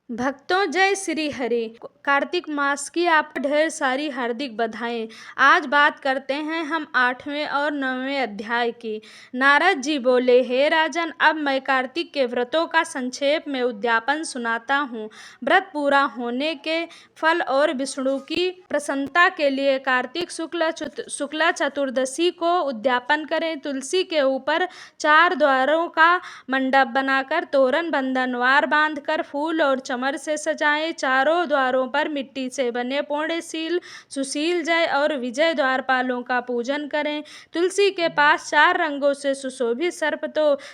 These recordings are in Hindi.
भक्तों, जय श्री हरि। कार्तिक मास की आपको ढेर सारी हार्दिक बधाएं। आज बात करते हैं हम 8वें और 9वें अध्याय की। नारद जी बोले, हे राजन, अब मैं कार्तिक के व्रतों का संक्षेप में उद्यापन सुनाता हूँ। व्रत पूरा होने के फल और विष्णु की प्रसन्नता के लिए कार्तिक शुक्ला चतुर्दशी को उद्यापन करें। तुलसी के ऊपर 4 द्वारों का मंडप बनाकर तोरण बंधनवार बांधकर फूल और चमर से सजाएं। चारों द्वारों पर मिट्टी से बने पुण्यशील, सुशील, जय और विजय द्वारपालों का पूजन करें। तुलसी के पास 4 रंगों से सुशोभित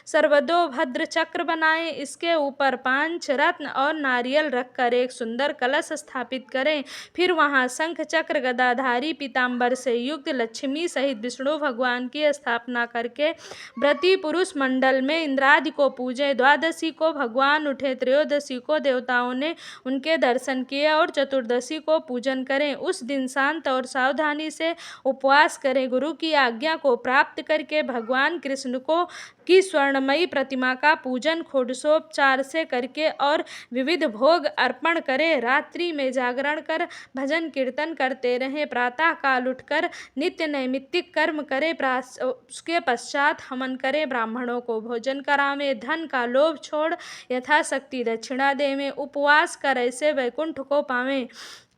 सर्वतोभद्र चक्र बनाएं। इसके ऊपर 5 रत्न और नारियल रखकर एक सुंदर कलश स्थापित करें। फिर वहां शंख चक्र गदाधारी पीतांबर से युक्त लक्ष्मी सहित विष्णु भगवान की स्थापना करके व्रती पुरुष मंडल में इंद्रादि को पूजें। द्वादशी को भगवान उठे, त्रयोदशी को देवताओं ने उनके दर्शन किए और चतुर्दशी को पूजन करें। उस दिन शांत और सावधानी से उपवास करें। गुरु की आज्ञा को प्राप्त करके भगवान कृष्ण की स्वर्णमयी प्रतिमा का पूजन षोडशोपचार से करके और विविध भोग अर्पण करें। रात्रि में जागरण कर भजन कीर्तन करते रहें। प्रातः काल उठकर नित्य नैमित्तिक कर्म करें। उसके पश्चात हवन करें। ब्राह्मणों को भोजन करावें। धन का लोभ छोड़ यथाशक्ति दक्षिणा देवें। उपवास कर ऐसे वैकुंठ को पावें।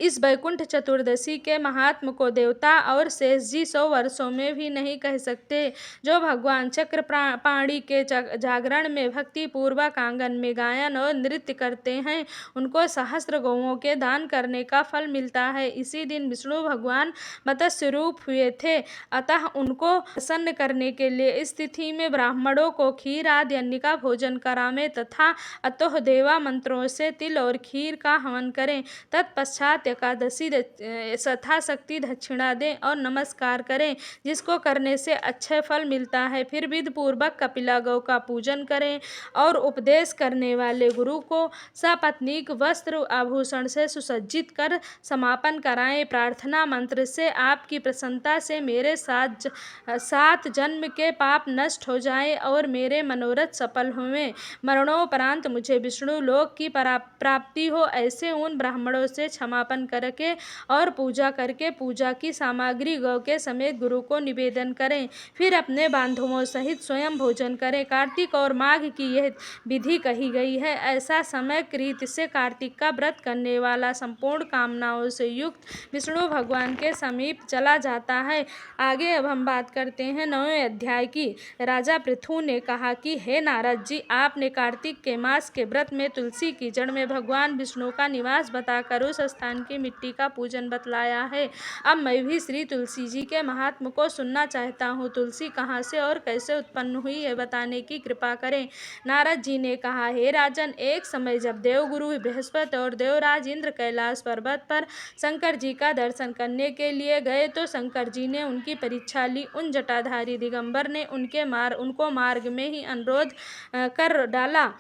इस वैकुंठ चतुर्दशी के महात्म को देवता और शेष जी 100 वर्षों में भी नहीं कह सकते। जो भगवान चक्रपाणि के जागरण में भक्ति पूर्वक आंगन में गायन और नृत्य करते हैं, उनको सहस्त्र गौओं के दान करने का फल मिलता है। इसी दिन विष्णु भगवान मत्स्य रूप हुए थे, अतः उनको प्रसन्न करने के लिए इस तिथि में ब्राह्मणों को खीर आदि अन्न का भोजन करावें तथा अतोह देवा मंत्रों से तिल और खीर का हवन करें। तत्पश्चात एकादशी यथाशक्ति दक्षिणा दें और नमस्कार करें, जिसको करने से अच्छे फल मिलता है। फिर विधि पूर्वक कपिला गौ का पूजन करें और उपदेश करने वाले गुरु को सपत्नीक वस्त्र आभूषण से सुसज्जित कर समापन कराएं। प्रार्थना मंत्र से आपकी प्रसन्नता से मेरे 7 जन्म के पाप नष्ट हो जाएं और मेरे मनोरथ सफल हुए। मरणोपरांत मुझे विष्णु लोक की प्राप्ति हो, ऐसे उन ब्राह्मणों से क्षमापन करके और पूजा करके पूजा की सामग्री गौ के समेत गुरु को निवेदन करें। फिर अपने बांधवों सहित स्वयं भोजन करें। कार्तिक और माघ की यह विधि कही गई है। ऐसा समय कृत से कार्तिक का व्रत करने वाला संपूर्ण कामनाओं से युक्त विष्णु भगवान के समीप चला जाता है। आगे अब हम बात करते हैं 9वें अध्याय की। राजा पृथु ने कहा कि हे नारद जी, आपने कार्तिक के मास के व्रत में तुलसी की जड़ में भगवान विष्णु का निवास बताकर उस स्थान की मिट्टी का पूजन बतलाया है। अब मैं भी श्री तुलसी जी के महात्म को सुनना चाहता हूँ। तुलसी कहाँ से और कैसे उत्पन्न हुई है, बताने की कृपा करें। नारद जी ने कहा, हे राजन, एक समय जब देवगुरु बृहस्पति और देवराज इंद्र कैलाश पर्वत पर शंकर जी का दर्शन करने के लिए गए तो शंकर जी ने उनकी परीक्षा ली। उन जटाधारी दिगंबर ने उनको मार्ग में ही अनुरोध कर डाला।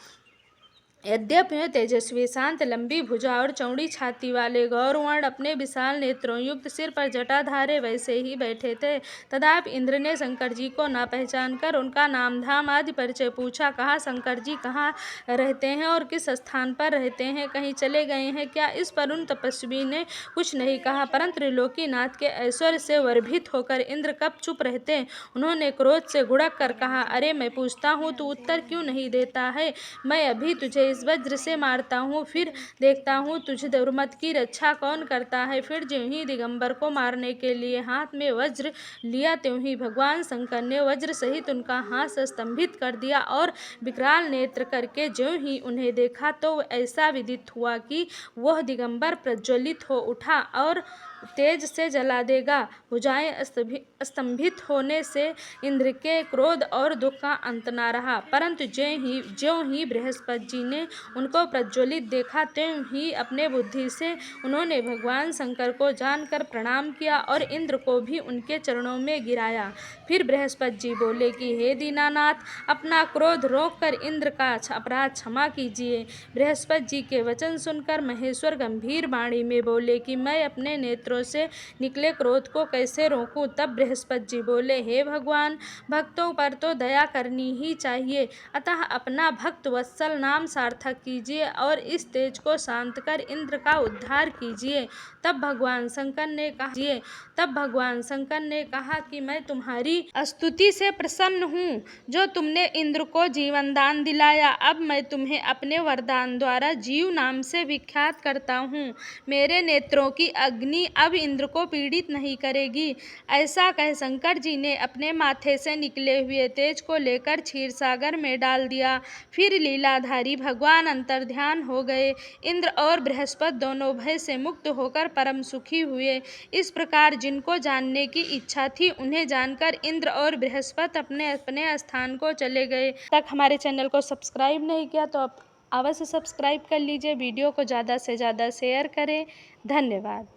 यद्यपि वे तेजस्वी, शांत, लंबी भुजा और चौड़ी छाती वाले गौरवर्ण अपने विशाल नेत्रों युक्त सिर पर जटाधारे वैसे ही बैठे थे, तथापि इंद्र ने शंकर जी को न पहचान कर उनका नाम धाम आदि परिचय पूछा। कहा, शंकर जी कहाँ रहते हैं और किस स्थान पर रहते हैं, कहीं चले गए हैं क्या? इस पर उन तपस्वी ने कुछ नहीं कहा, परंतु त्रिलोकीनाथ के ऐश्वर्य से गर्भित होकर इंद्र कब चुप रहते। उन्होंने क्रोध से गुड़क कर कहा, अरे मैं पूछता हूँ, तू उत्तर क्यों नहीं देता है? मैं अभी तुझे इस वज्र से मारता हूँ, फिर देखता हूँ तुझ दुर्मत की रक्षा कौन करता है। फिर ज्यों ही दिगंबर को मारने के लिए हाथ में वज्र लिया, त्यों ही भगवान शंकर ने वज्र सहित उनका हाथ स्तंभित कर दिया और विकराल नेत्र करके ज्यों ही उन्हें देखा तो ऐसा विदित हुआ कि वह दिगंबर प्रज्वलित हो उठा और तेज से जला देगा। भुजाएं स्तंभित होने से इंद्र के क्रोध और दुख का अंत न रहा, परंतु ज्यों ही बृहस्पति जी ने उनको प्रज्वलित देखा, त्यों ही अपने बुद्धि से उन्होंने भगवान शंकर को जानकर प्रणाम किया और इंद्र को भी उनके चरणों में गिराया। फिर बृहस्पति जी बोले कि हे दीनानाथ, अपना क्रोध रोककर इंद्र का अपराध क्षमा कीजिए। बृहस्पति जी के वचन सुनकर महेश्वर गंभीर वाणी में बोले कि मैं अपने नेत्रों नेत्रों से निकले क्रोध को कैसे रोकूं। तब बृहस्पति जी बोले, हे भगवान, भक्तों पर तो दया करनी ही चाहिए, अतः अपना भक्त वत्सल नाम सार्थक कीजिए और इस तेज को शांत कर इंद्र का उद्धार कीजिए। तब भगवान शंकर ने कहा कि मैं तुम्हारी स्तुति से प्रसन्न हूँ, जो तुमने इंद्र को जीवन दान दिलाया। अब मैं तुम्हें अपने वरदान द्वारा जीव नाम से विख्यात करता हूँ। मेरे नेत्रों की अग्नि अब इंद्र को पीड़ित नहीं करेगी। ऐसा कह शंकर जी ने अपने माथे से निकले हुए तेज को लेकर क्षीर सागर में डाल दिया। फिर लीलाधारी भगवान अंतर्ध्यान हो गए। इंद्र और बृहस्पति दोनों भय से मुक्त होकर परम सुखी हुए। इस प्रकार जिनको जानने की इच्छा थी, उन्हें जानकर इंद्र और बृहस्पति अपने अपने स्थान को चले गए। तक हमारे चैनल को सब्सक्राइब नहीं किया तो आप अवश्य सब्सक्राइब कर लीजिए। वीडियो को ज़्यादा से ज़्यादा शेयर करें। धन्यवाद।